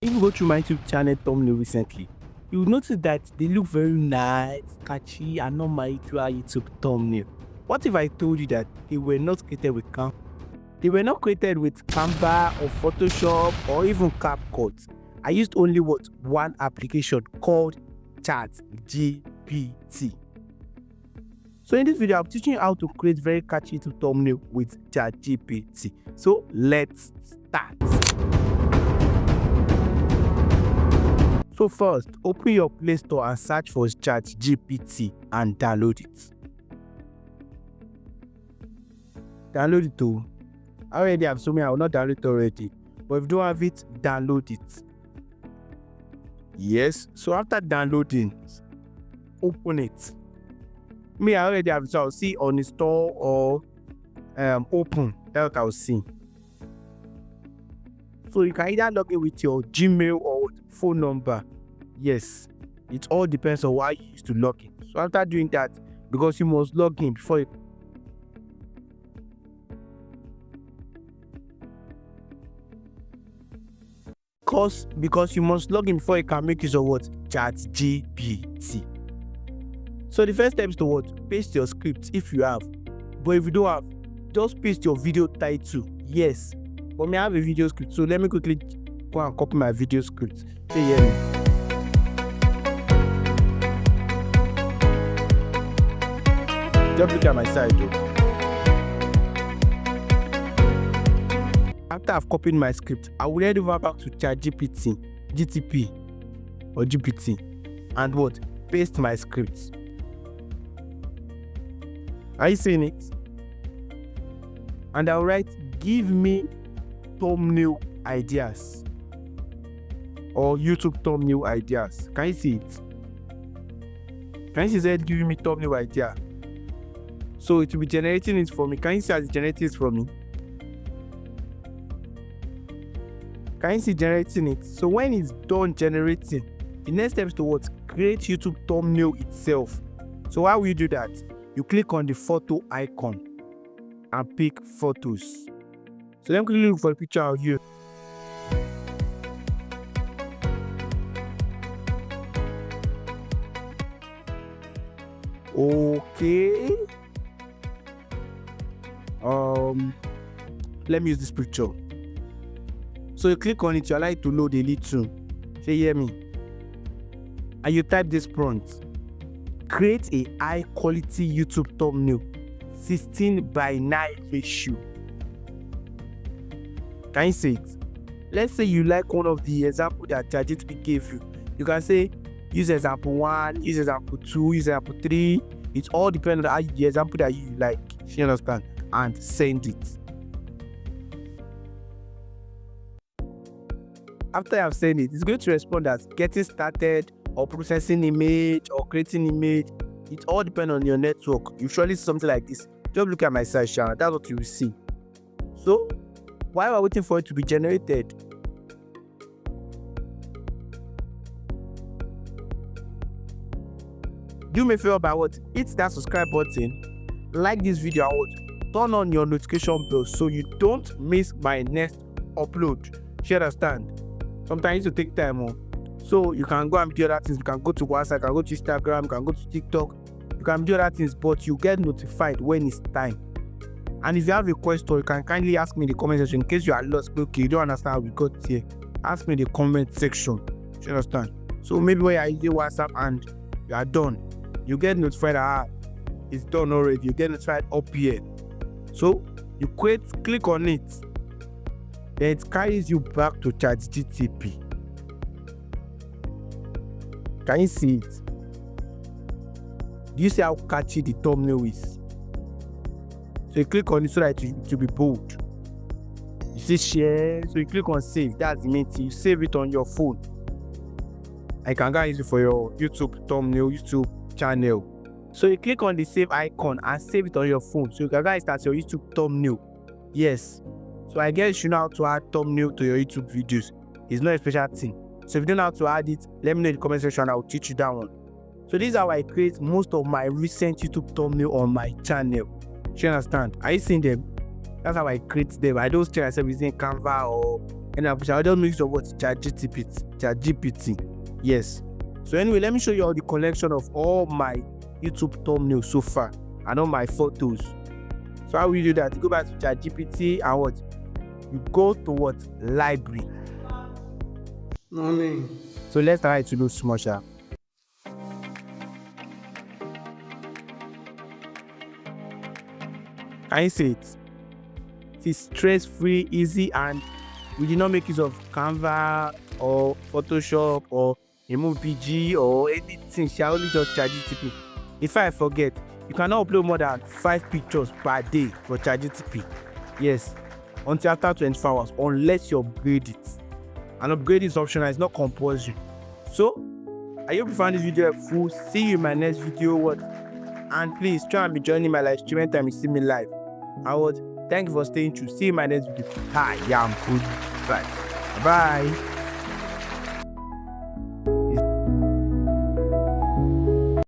If you go through my YouTube channel thumbnail recently, you will notice that they look very nice, catchy, and not my usual YouTube thumbnail. What if I told you that they were not created with Canva? They were not created with Canva or Photoshop or even CapCut. I used only one application called ChatGPT. So in this video, I'm teaching you how to create very catchy YouTube thumbnail with ChatGPT. So let's start. So first, open your Play Store and search for ChatGPT and download it. Download it too. I already have so many, I will not download it already. But if you don't have it, download it. Yes, so after downloading, open it. Me, I already have it, so I'll see uninstall or open. That's what I'll see. So you can either log in with your Gmail or phone number. Yes, it all depends on why you used to log in. So after doing that, because you must log in before you because you must log in before you can make use of ChatGPT. So the first step is to paste your script if you have. But if you don't have, just paste your video title. Yes. But me, I have a video script, so let me quickly go and copy my video script. Say hear me. Just look at my side though. After I've copied my script, I will head over back to ChatGPT, GTP or GPT, and paste my script. Are you seeing it? And I'll write, give me thumbnail ideas or YouTube thumbnail ideas. Can you see it? Can you see that giving me thumbnail idea? So it will be generating it for me. Can you see as it generates it for me? Can you see generating it? So when it's done generating, the next step is to create YouTube thumbnail itself. So how will you do that? You click on the photo icon and pick photos. So let me quickly look for a picture of you. Okay. Let me use this picture. So you click on it, you allow it to load a little. Say hear me. And you type this prompt. Create a high quality YouTube thumbnail, 16:9 ratio. Can you see it? Let's say you like one of the examples that ChatGPT gave you. You can say use example 1, use example 2, use example 3. It all depends on the example that you like. You understand? And send it. After you have sent it, it's going to respond as getting started or processing image or creating image. It all depends on your network. You surely see something like this. Just look at my site channel. That's what you will see. So while we're waiting for it to be generated, do me a favor by hit that subscribe button, like this video, and turn on your notification bell so you don't miss my next upload. You understand? Sometimes it take time. So you can go and do other things. You can go to WhatsApp, you can go to Instagram, you can go to TikTok, you can do other things, but you get notified when it's time. And if you have a question, you can kindly ask me in the comment section in case you are lost. Okay, you don't understand how we got here. Ask me in the comment section. You understand? So maybe when you are using WhatsApp and you are done, you get notified that it's done already. You get notified up here. So you click on it. Then it carries you back to ChatGPT. Can you see it? Do you see how catchy the thumbnail is? So you click on it so that it will be bold. You see share, so you click on save. That's the main thing. You save it on your phone. I can go use it for your YouTube thumbnail, YouTube channel. So you click on the save icon and save it on your phone. So you can go start your YouTube thumbnail. Yes. So I guess you know how to add thumbnail to your YouTube videos. It's not a special thing. So if you don't know how to add it, let me know in the comment section. I will teach you that one. So this is how I create most of my recent YouTube thumbnail on my channel. You understand? Are you seeing them? That's how I create them. I don't tell myself using Canva or And I'll just mix of what? ChatGPT. Yes. So anyway, let me show you all the collection of all my YouTube thumbnails so far and all my photos. So how will you do that? You go back to ChatGPT and what? You go to what? Library. Morning. So let's try to do small sharp. Can you see it? It is stress-free, easy, and we did not make use of Canva or Photoshop or PG or anything. Shall only just ChatGPT. If I forget, you cannot upload more than 5 pictures per day for ChatGPT. Yes, until after 24 hours, unless you upgrade it. And upgrade is optional, it's not compulsory. So, I hope you found this video helpful. See you in my next video. And please try and be joining my live stream anytime you see me live. Thank you for staying true. See you in my next video. Hi, yeah, I'm good. Bye.